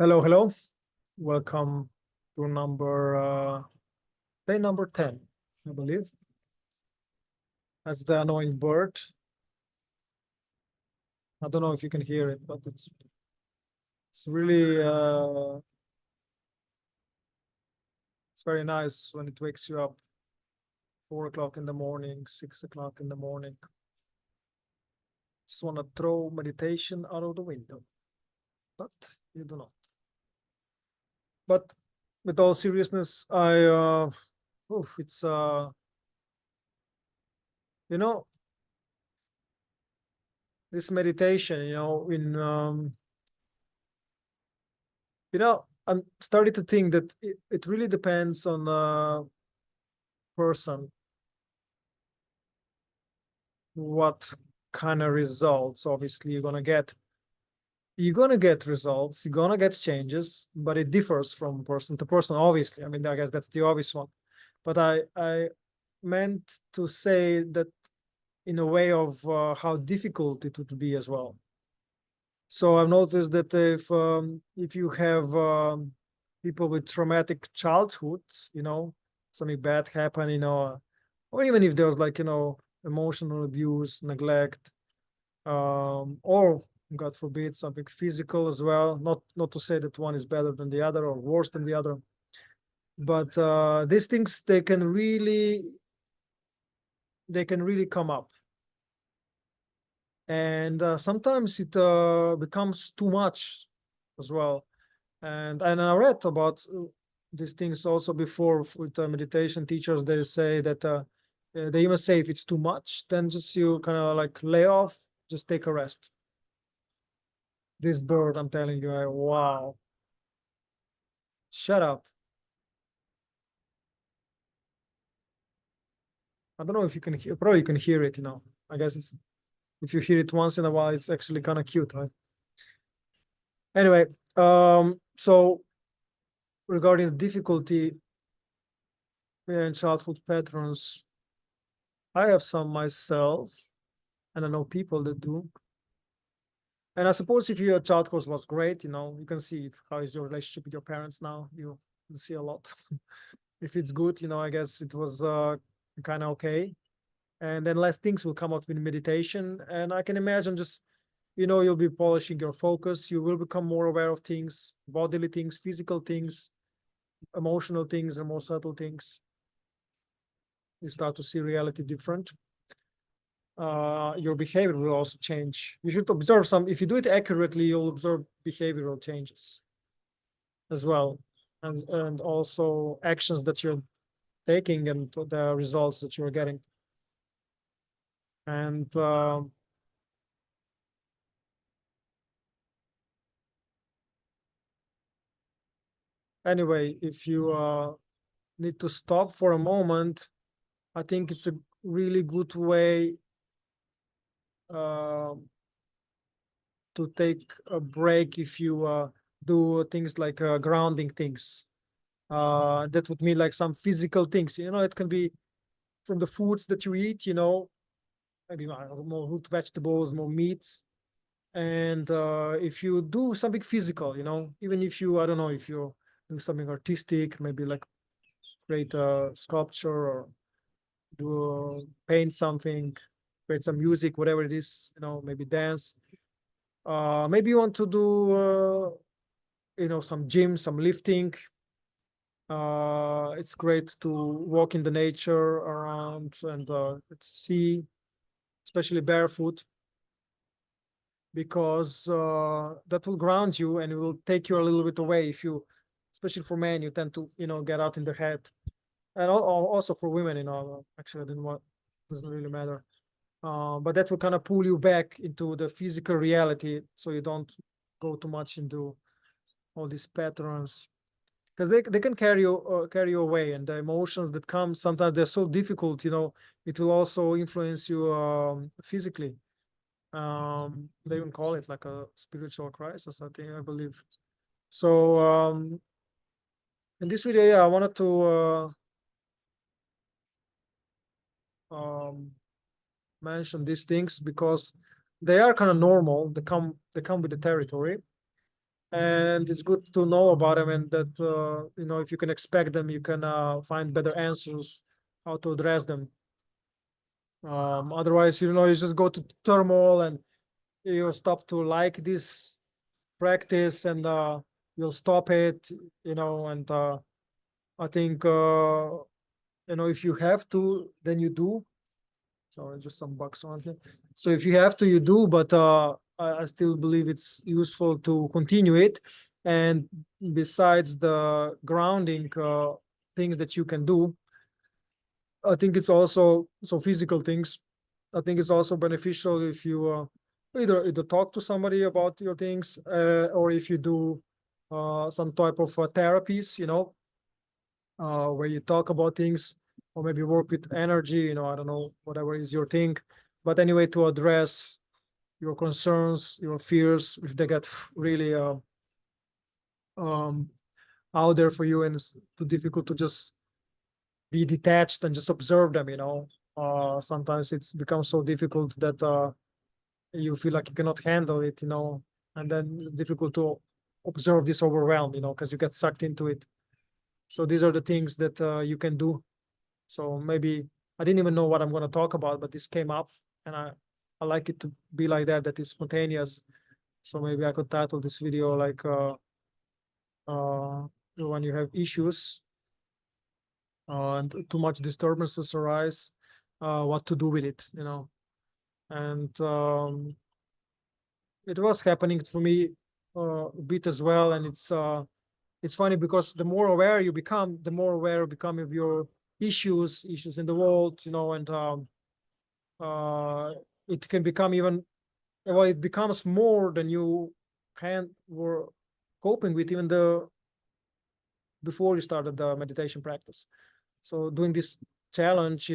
Hello, hello. Welcome to day number 10, I believe. That's the annoying bird. I don't know if you can hear it, but it's really it's very nice when it wakes you up 4 o'clock in the morning, 6 o'clock in the morning. Just want to throw meditation out of the window, but you do not. But with all seriousness, it's you know, this meditation, I'm starting to think that it really depends on the person, what kind of results obviously you're gonna get. You're gonna get results, you're gonna get changes, but it differs from person to person, obviously. I mean, I guess that's the obvious one. But I meant to say that in a way of how difficult it would be as well. So I've noticed that if you have people with traumatic childhoods, something bad happened, or even if there's emotional abuse, neglect, or God forbid something physical as well. Not to say that one is better than the other or worse than the other, but these things they can really come up, and sometimes it becomes too much as well. And I read about these things also before with meditation teachers. They say that they even say if it's too much, then just you kind of like lay off, just take a rest. This bird, I'm telling you, wow. Shut up. I don't know if you can hear, probably you can hear it, I guess if you hear it once in a while, it's actually kind of cute, right? Anyway, so regarding the difficulty in childhood patterns, I have some myself, and I know people that do. And I suppose if your childhood was great, you can see how is your relationship with your parents now. You see a lot. If it's good, I guess it was kind of okay. And then less things will come out with meditation. And I can imagine just, you'll be polishing your focus. You will become more aware of things, bodily things, physical things, emotional things, and more subtle things. You start to see reality different. Your behavior will also change. You should observe if you do it accurately, you'll observe behavioral changes as well. And also actions that you're taking and the results that you're getting. And anyway, if you need to stop for a moment, I think it's a really good way to take a break if you do things like grounding things. That would mean like some physical things. It can be from the foods that you eat, maybe more root vegetables, more meats. And if you do something physical, even if you, I don't know, if you do something artistic, maybe like create a sculpture or paint something, create some music, whatever it is, maybe dance. Maybe you want to do, some gym, some lifting. It's great to walk in the nature around and see, especially barefoot, because that will ground you and it will take you a little bit away. Especially for men, you tend to, get out in the head, and also for women, actually, doesn't really matter. But that will kind of pull you back into the physical reality, so you don't go too much into all these patterns, because they can carry you away, and the emotions that come sometimes they're so difficult. It will also influence you physically. They even call it like a spiritual crisis, I believe. So in this video, yeah, I wanted to mention these things because they are kind of normal. They come with the territory. and it's good to know about them, and that if you can expect them, you can find better answers how to address them. Otherwise, you just go to turmoil, and you stop to like this practice, and you'll stop it, and I think if you have to, then you do. So just some bugs on here. So if you have to, you do, but I still believe it's useful to continue it. And besides the grounding things that you can do, I think it's also physical things. I think it's also beneficial if you either talk to somebody about your things, or if you do some type of therapies, where you talk about things, or maybe work with energy, I don't know, whatever is your thing. But anyway, to address your concerns, your fears, if they get really um, out there for you, and it's too difficult to just be detached and just observe them, sometimes it's becomes so difficult that you feel like you cannot handle it, and then it's difficult to observe this overwhelm, because you get sucked into it. So these are the things that you can do. So maybe I didn't even know what I'm going to talk about, but this came up, and I like it to be like that it's spontaneous. So maybe I could title this video like when you have issues and too much disturbances arise, what to do with it, and it was happening for me a bit as well. And it's funny because the more aware you become, the more aware you become of your issues in the world, and it can become even, well, it becomes more than you were coping with even before you started the meditation practice. So doing this challenge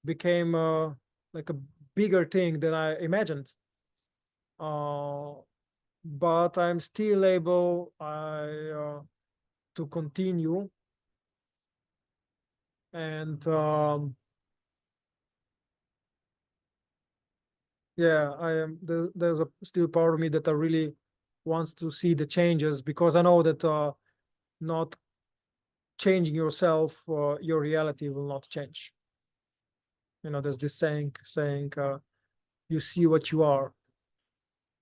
became like a bigger thing than I imagined. But I'm still able to continue, and yeah, I am. There's still part of me that I really wants to see the changes, because I know that not changing yourself, your reality will not change. There's this saying, you see what you are,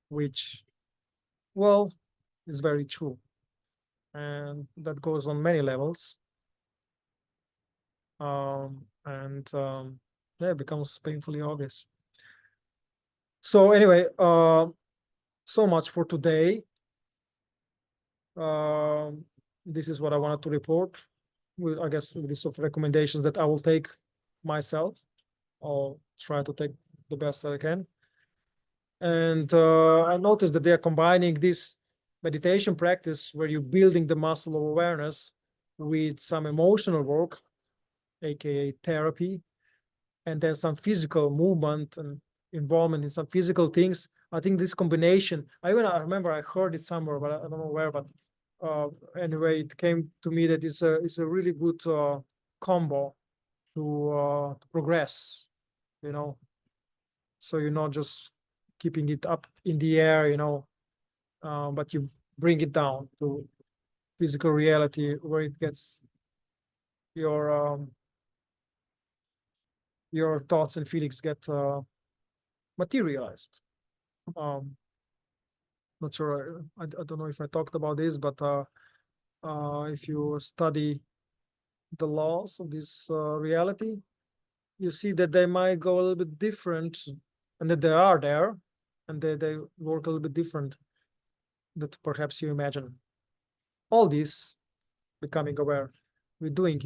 which, well, is very true, and that goes on many levels. And yeah, it becomes painfully obvious. So anyway, so much for today. This is what I wanted to report. I guess with this of recommendations that I will take myself. I'll try to take the best that I can. And I noticed that they are combining this meditation practice where you're building the muscle of awareness with some emotional work, aka therapy, and then some physical movement and involvement in some physical things. I think this combination, I remember I heard it somewhere, but I don't know where, but anyway, it came to me that it's a really good combo to progress, so you're not just keeping it up in the air, but you bring it down to physical reality where it gets your thoughts and feelings get materialized. Not sure, I don't know if I talked about this, but if you study the laws of this reality, you see that they might go a little bit different, and that they are there, and they work a little bit different that perhaps you imagine. All this becoming aware with doing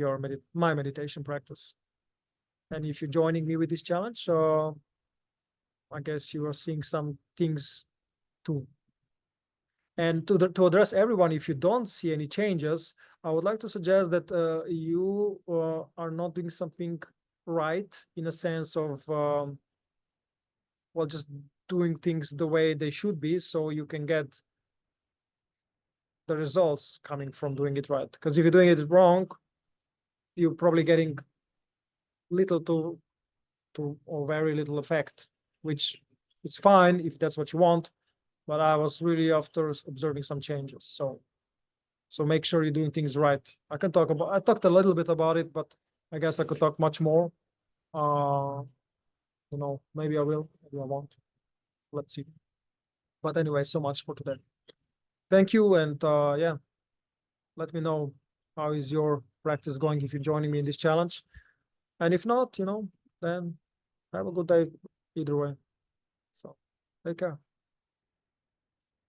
my meditation practice. And if you're joining me with this challenge, I guess you are seeing some things too. And to address everyone, if you don't see any changes, I would like to suggest that you are not doing something right, in a sense of, well, just doing things the way they should be, so you can get the results coming from doing it right. Because if you're doing it wrong, you're probably getting little to or very little effect, which is fine if that's what you want, but I was really after observing some changes. So make sure you're doing things right. I talked a little bit about it, but I guess I could talk much more. Maybe I will, maybe I won't. Let's see. But anyway, so much for today. Thank you, and yeah, let me know how is your practice going if you're joining me in this challenge. And if not, then have a good day either way. So take care.